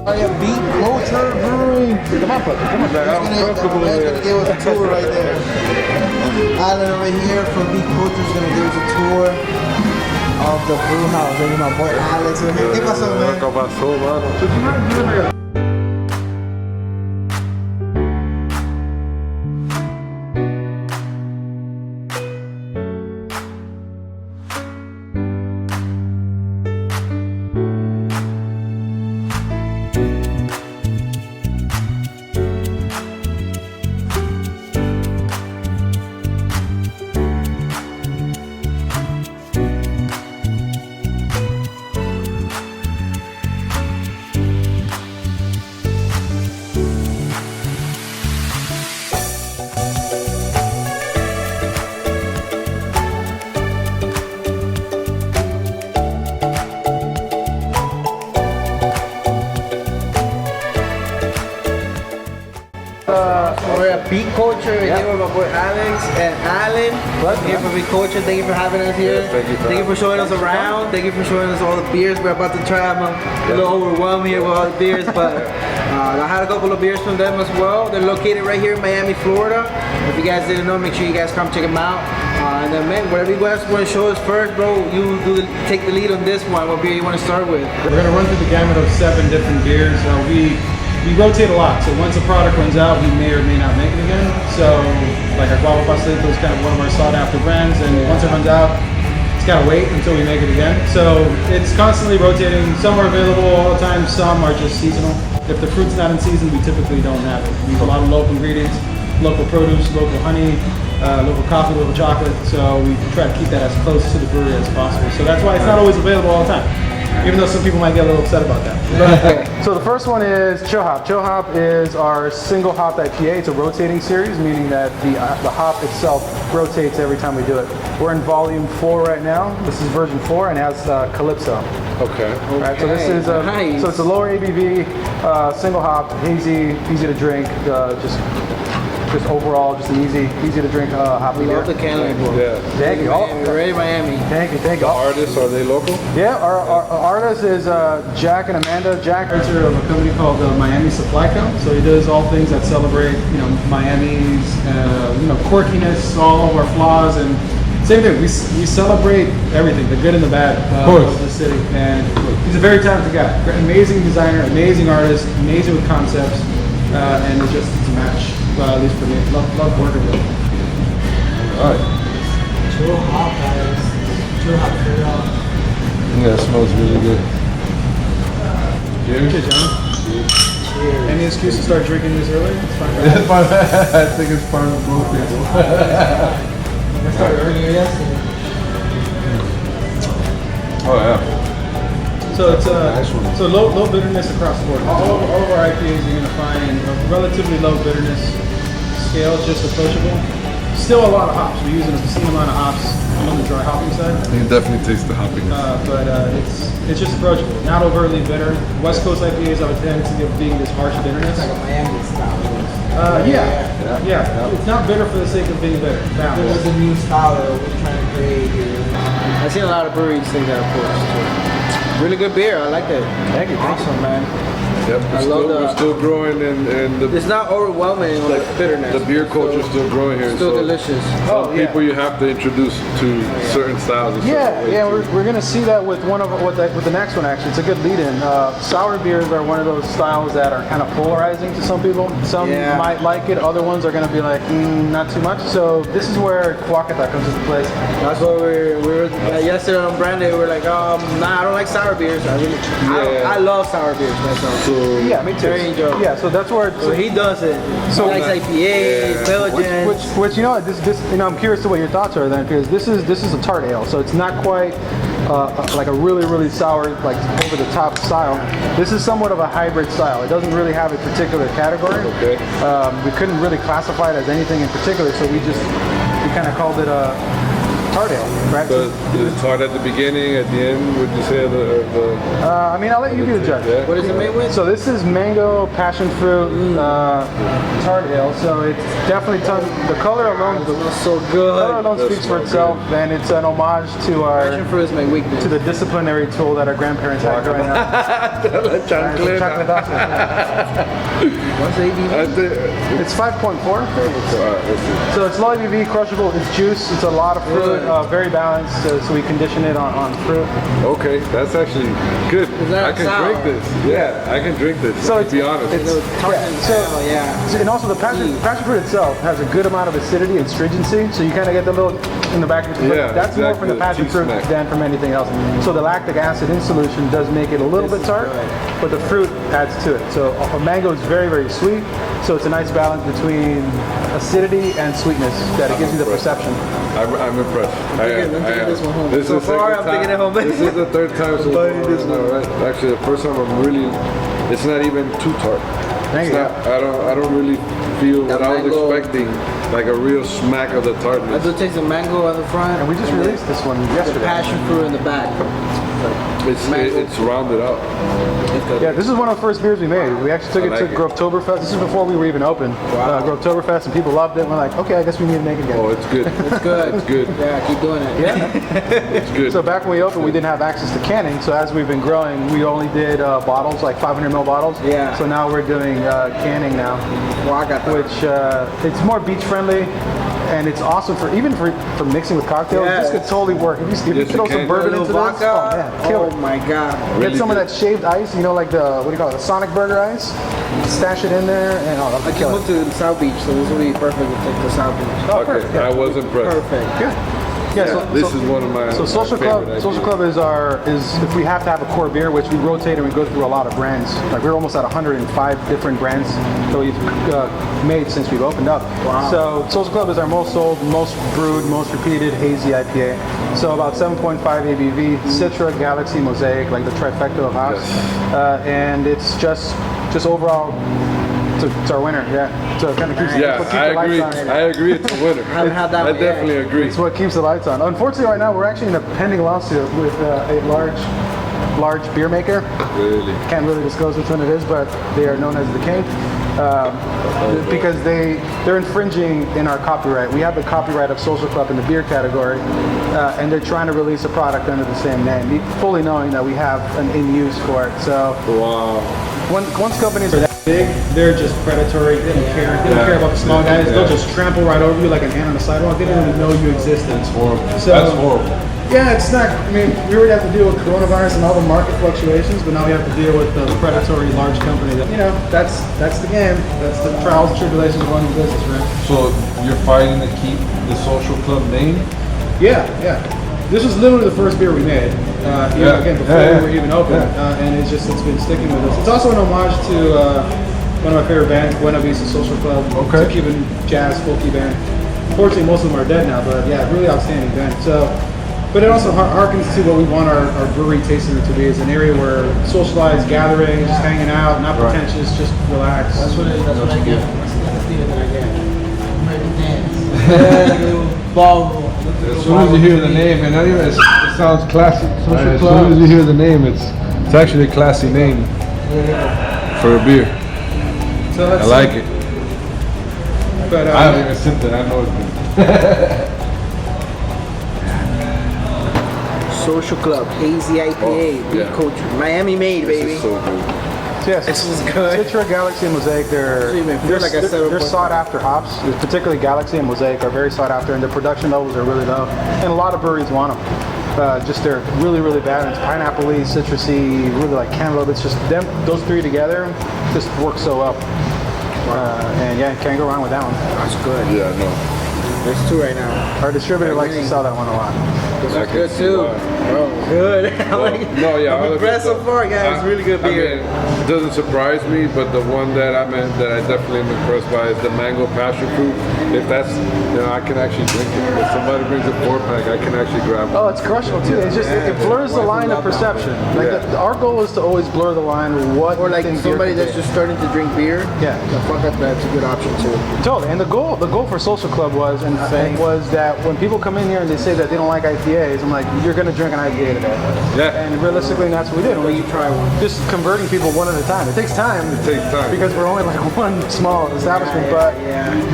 I am Beat Culture Brewing. Come on, bud. Come on, Jack. I'm comfortable with it. Give us a tour right there. Alan over here from Beat Culture is gonna give us a tour of the brew house. And my boy Alex over here. ¿Qué pasó, man? ¿Qué pasó, mano? We're at Beat Culture, here with my boy Alex and Alan. Here for Beat Culture. Thank you for having us here. Thank you for showing us around. Thank you for showing us all the beers we're about to try. I'm a little overwhelmed here with all the beers, but I had a couple of beers from them as well. They're located right here in Miami, Florida. If you guys didn't know, make sure you guys come check them out. And then, man, whatever you guys want to show us first, bro, you take the lead on this one. What beer you want to start with? We're going to run through the gamut of 7 different beers. We rotate a lot, so once a product runs out, we may or may not make it again. So, like our Guava Pastelito is kind of one of our sought-after brands, and once it runs out, it's got to wait until we make it again. So, it's constantly rotating. Some are available all the time, some are just seasonal. If the fruit's not in season, we typically don't have it. We use a lot of local ingredients, local produce, local honey, local coffee, local chocolate, so we try to keep that as close to the brewery as possible. So that's why it's not always available all the time, even though some people might get a little upset about that. So the first one is Chill Hop. Chill Hop is our single hop IPA. It's a rotating series, meaning that the hop itself rotates every time we do it. We're in volume 4 right now. This is version 4 and it has Calypso. Okay. Right, so this is nice. So it's a lower ABV, single hop, hazy, easy to drink, just overall, just an easy to drink hoppy beer. Love the can label. Yeah. Thank you. We're ready, Miami. Thank you. The artists, are they local? Yeah, our artist is Jack and Amanda. Jack is of a company called Miami Supply Co. So he does all things that celebrate, Miami's, quirkiness, all of our flaws, and same thing. We celebrate everything, the good and the bad of the city. And he's a very talented guy, amazing designer, amazing artist, amazing with concepts, and it's a match. At least for me, love working with him. Alright. Chill hop, guys. Chill hop, straight up. Yeah, it smells really good. Cheers, John. Cheers. Any excuse to start drinking this early? It's fine. I think it's part of the process. I started earlier yesterday. Oh yeah. So it's so low bitterness across the board. All of our IPAs you're gonna find a relatively low bitterness scale, just approachable. Still a lot of hops. We're using a obscene amount of hops on the dry hopping side. You can definitely taste the hoppiness. But it's just approachable. Not overtly bitter. West Coast IPAs have a tendency of being this harsh bitterness. Like a Miami style. Yeah. It's not bitter for the sake of being bitter. This is a new style that we're trying to create here. I've seen a lot of breweries take that approach too. Really good beer. I like that. Thank you. Awesome, man. Yep, we're still growing, and It's not overwhelming on the bitterness. the beer culture is still growing here. Still so delicious. Some people you have to introduce to certain styles. And We're gonna see that with with the next one. Actually, it's a good lead-in. Sour beers are one of those styles that are kind of polarizing to some people. Some might like it. Other ones are gonna be like, not too much. So this is where Kwakata comes into place. That's what we were yesterday on Brandy. We were like, nah, I don't like sour beers. I love sour beers myself. Yeah, me too. Very enjoyable. Yeah, so that's where. So he does it. So he likes IPAs, Belgians. Which this I'm curious to what your thoughts are then, because this is a tart ale, so it's not quite like a really sour, like over the top style. This is somewhat of a hybrid style. It doesn't really have a particular category. Okay. We couldn't really classify it as anything in particular, so we kind of called it a tart ale, right? But is it tart at the beginning, at the end? Would you say I mean, I'll let you be the judge. Yeah. What is it made with? So this is mango, passion fruit, tart ale. So it's definitely the color alone. The Smells so color good. alone Does speaks for smell itself, and it's an homage to Passion our fruit is my weakness. to the disciplinary tool that our grandparents had growing up. Chocolate. Chocolate dust. What's ABV? I think, It's 5.4. let's see. So it's low ABV, crushable. It's juice. It's a lot of fruit. Very balanced. So we condition it on fruit. Okay, that's actually good. that I can sour? drink this. Yeah, I can drink this. So to be honest. And also the passion fruit itself has a good amount of acidity and stringency. So you kind of get the little in the back of your throat. Yeah, That's more from the exactly. passion fruit Cheese snack. than from anything else. So the lactic acid in solution does make it a little bit tart, but the fruit adds to it. So a mango is very, very sweet. So it's a nice balance between acidity and sweetness that it gives you the perception. I'm impressed. I am. this one home. This So is the far, second I'm taking it home. This is the third time so far. Right? Actually, the first time I'm really. It's not even too tart. Thank It's you. not, I don't really feel what I was mango. expecting, like a real smack of the I tartness. do taste the mango on the front. And we just released this one the yesterday. passion fruit in the back. It's rounded out. Yeah, this is one of the first beers we made. We actually took I it like to it. Grovetoberfest. This is before we were even open. Wow. Grovetoberfest, and people loved it. We're like, okay, I guess we need to make it again. Oh, it's good. It's good. It's good. Yeah, keep doing it. Yeah. It's good. So back when we opened, we didn't have access to canning. So as we've been growing, we only did bottles, like 500 ml bottles. Yeah. So now we're doing canning now, Well, I got that. which it's more beach friendly, and it's awesome for even for mixing with cocktails. Yes. This could totally work. If you Yes, throw you some can. bourbon A into little this, vodka. oh man, kill Oh it. my god. Get Really some of good. that shaved ice, you know, like the what do you call it, the Sonic Burger ice. Stash it in there, and oh, I that'll just kill moved it. to South Beach, so this will be perfect to take to South Beach. Oh, Okay, perfect. Yeah. I was impressed. Perfect. Yeah, This is one of my. So my Social Club, favorite Social ideas. Club is if we have to have a core beer, which we rotate and we go through a lot of brands. Like we're almost at 105 different brands that we've made since we've opened up. Wow. So Social Club is our most sold, most brewed, most repeated hazy IPA. So about 7.5 ABV, Citra, Galaxy, Mosaic, like the trifecta of hops, and it's just overall. It's our winner, yeah. So it kind of keeps, Yeah, keeps I the lights agree. on. I agree. It's a winner. haven't had that I one yet. definitely agree. It's what keeps the lights on. Unfortunately, right now we're actually in a pending lawsuit with a large beer maker. Really. Can't really disclose which one it is, but they are known as the King because they're infringing in our copyright. We have the copyright of Social Club in the beer category, and they're trying to release a product under the same name, fully knowing that we have an in use for it. So Wow. once companies are Big, they're just predatory. They don't care. They don't care about the small guys. They'll just trample right over you like an ant on the sidewalk. They don't even know you existed. That's horrible. So- That's horrible. Yeah, it's not. I mean, we already have to deal with coronavirus and all the market fluctuations, but now we have to deal with the predatory large company. That that's the game. That's the trials and tribulations of running a business, right? So you're fighting to keep the Social Club name? Yeah. This was literally the first beer we made. Again, before we were even open, and it's been sticking with us. It's also an homage to one of my favorite bands, Buena Vista Social Club. Okay. It's a Cuban jazz folky band. Unfortunately, most of them are dead now, but yeah, really outstanding band. So, but it also harkens to what we want our brewery tasting room to be, is an area where socialized gathering, just hanging out, not pretentious, just relax. That's what I get. That's the feeling that I get. American dance. Ballroom. As soon as you hear the name, and not even it sounds classy. As soon as you hear the name, it's actually a classy name for a beer. So I like it. But I haven't even sipped it. I know it's good. Social Club, hazy IPA, beer yeah. culture, Miami made, baby. This is so good. Yes, This is good. Citra, Galaxy, and Mosaic, they're like I said, they're sought after hops. Particularly Galaxy and Mosaic are very sought after, and their production levels are really low. And a lot of breweries want them. Just they're really, really balanced. Pineapple-y, citrusy, really like cantaloupe. It's just them, those three together, just work so well. And yeah, can't go wrong with that one. That's good. Yeah, no. There's two right now. Our distributor likes to sell that one a lot. This I is can good see too. why. Good. No, yeah. I'm impressed so far, guys. It's really good beer. I mean, it doesn't surprise me, but the one that I definitely am impressed by is the mango passion fruit. If that's, I can actually drink it. If somebody brings a 4-pack, I can actually grab it. Oh, it's crushable too. It's just it blurs the line of perception. Like our goal is to always blur the line of what. Or like somebody that's just starting to drink beer. Yeah. That's a good option too. Totally. And the goal for Social Club was was that when people come in here and they say that they don't like IPAs, I'm like, you're gonna drink an IPA today. Yeah. And realistically, that's what we did. Well, you try one. Just converting people one at a time. It takes time. It takes time. Because we're only like one small establishment, but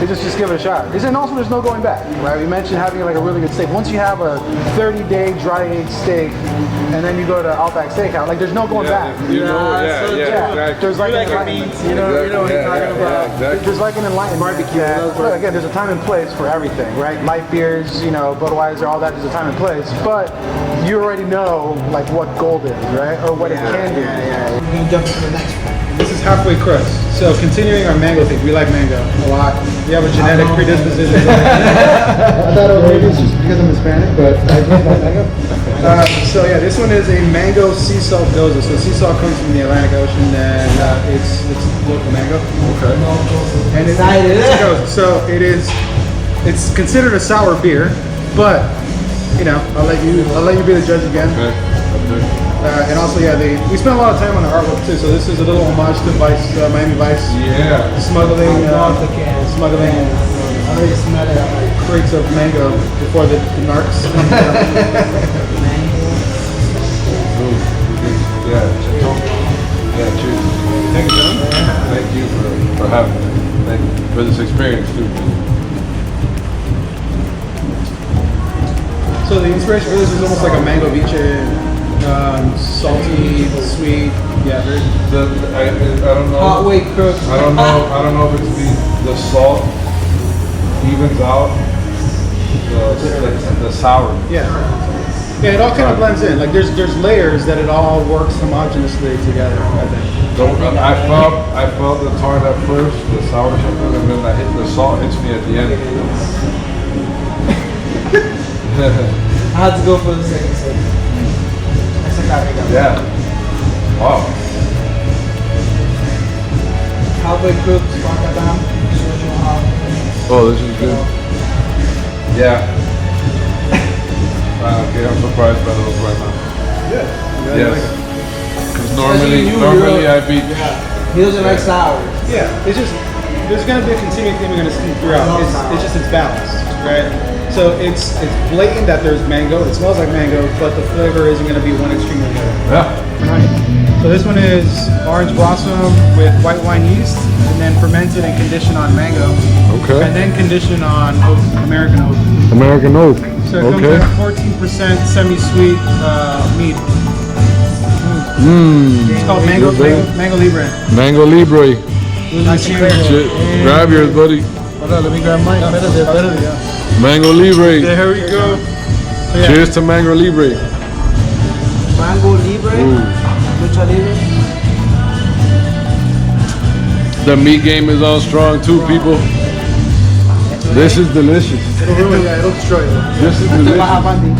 they just give it a shot. And also, there's no going back, right? We mentioned having like a really good steak. Once you have a 30-day dry aged steak, and then you go to Outback Steakhouse, like there's no going back. Exactly. There's like an enlightenment. You know what you're talking about. Exactly. There's like an enlightenment. Barbecue. Well, again, there's a time and place for everything, right? Light beers, Budweiser, all that. There's a time and place, but you already know like what gold is, right? Or what it can do. We're gonna jump into the next one. This is halfway crust. So continuing our mango thing, we like mango a lot. We have a genetic predisposition. I thought maybe it's just because I'm Hispanic, but I do like mango. So yeah, this one is a mango sea salt goza. So sea salt comes from the Atlantic Ocean, and it's local mango. Okay. And it's goza. So it's considered a sour beer, but I'll let you be the judge again. Okay. And also, we spent a lot of time on the artwork too. So this is a little homage to Vice, Miami Vice. Yeah. Smuggling crates of mango before the narcs. Cheers. Thank you, John. Thank you for having me. Thank you for this experience too. So the inspiration for this is almost like a mango viche. Salty, sweet, very. I don't know. Hot way cooked. I don't know if it's the salt evens out the sour. Yeah, it all kind of blends in. Like there's layers that it all works homogeneously together. I think. So I felt the tart at first, the sour something, and then the salt hits me at the end. I had to go for the second sip. Yeah. Wow. Halfway cooked, macadam, Oh, this is good. Yeah. Okay, I'm surprised by those right now. Yeah. Yes. Because normally I'd be. He doesn't like sour. Yeah. It's just there's gonna be a continuing theme we're gonna see throughout. It's balanced, right? So it's blatant that there's mango. It smells like mango, but the flavor isn't going to be one extreme or the other. Yeah. Right. So this one is orange blossom with white wine yeast, and then fermented and conditioned on mango. Okay. And then conditioned on American oak. American oak. So it comes at 14% semi-sweet mead. It's called Mango Libre. Mango Libre. Nice and clear. Grab yours, buddy. Hold on, let me grab mine. Mango Libre. There we go. So, yeah. Cheers to Mango Libre. Mango Libre. Lucha Libre. The meat game is on strong too, people. This is delicious. It'll destroy you. This is delicious.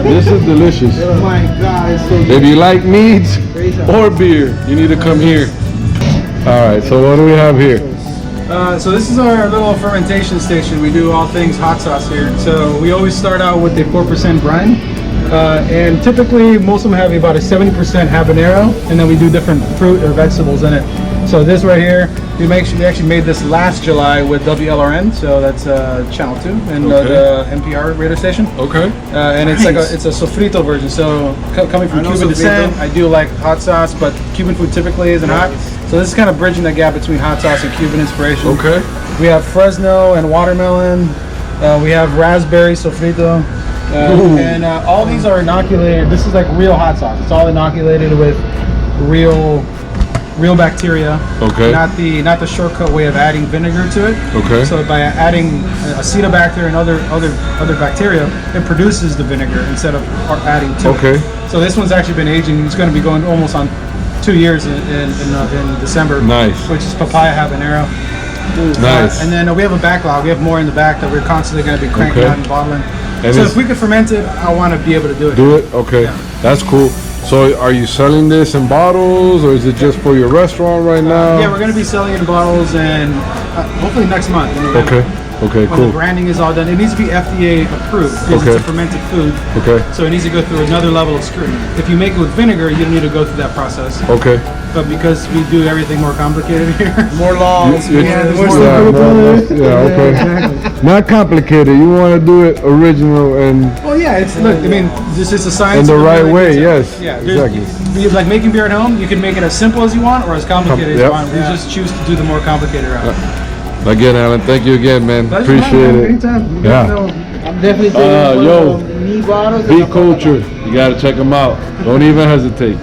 This is delicious. Oh my God, it's so good. If you like meats or beer, you need to come here. All right, so what do we have here? So this is our little fermentation station. We do all things hot sauce here. So we always start out with a 4% brine. And typically most of them have about a 70% habanero, and then we do different fruit or vegetables in it. So this right here, we actually made this last July with WLRN, so that's Channel 2 and the NPR radio station. Okay. And it's like it's a sofrito version. So coming from Cuban descent, I do like hot sauce, but Cuban food typically isn't hot. So this is kind of bridging the gap between hot sauce and Cuban inspiration. Okay. We have Fresno and watermelon. We have raspberry sofrito. And all these are inoculated. This is like real hot sauce. It's all inoculated with real bacteria. Okay. Not the shortcut way of adding vinegar to it. Okay. So by adding acetobacter and other bacteria, it produces the vinegar instead of adding to it. Okay. So this one's actually been aging. It's going to be going almost on 2 years in December. Nice. Which is papaya habanero. Nice. And then we have a backlog. We have more in the back that we're constantly going to be cranking out and bottling. And So it's- if we could ferment it, I want to be able to do it. Do it? Okay, that's cool. So are you selling this in bottles, or is it just for your restaurant right now? Yeah, we're going to be selling it in bottles and hopefully next month. In November. Okay, okay, When cool. the branding is all done, it needs to be FDA approved because Okay. it's a fermented food. Okay, So it needs to go through another level of scrutiny. If you make it with vinegar, you don't need to go through that process. okay. But because we do everything more complicated here, More laws. You- Yeah, you- more okay. Not complicated. You want to do it original and well, yeah, it's look. I mean, this is a science. in the of right making way. it. Yes, Yeah, there's- exactly. Like making beer at home, you can make it as simple as you want or as complicated as Yep. you want. We just choose to do the more complicated route. Again, Alan, thank you again, man. Pleasure, Appreciate man. it. Anytime. You Yeah. guys know. I'm definitely taking yo, me bottles. Be Culture. You got to check them out. Don't even hesitate.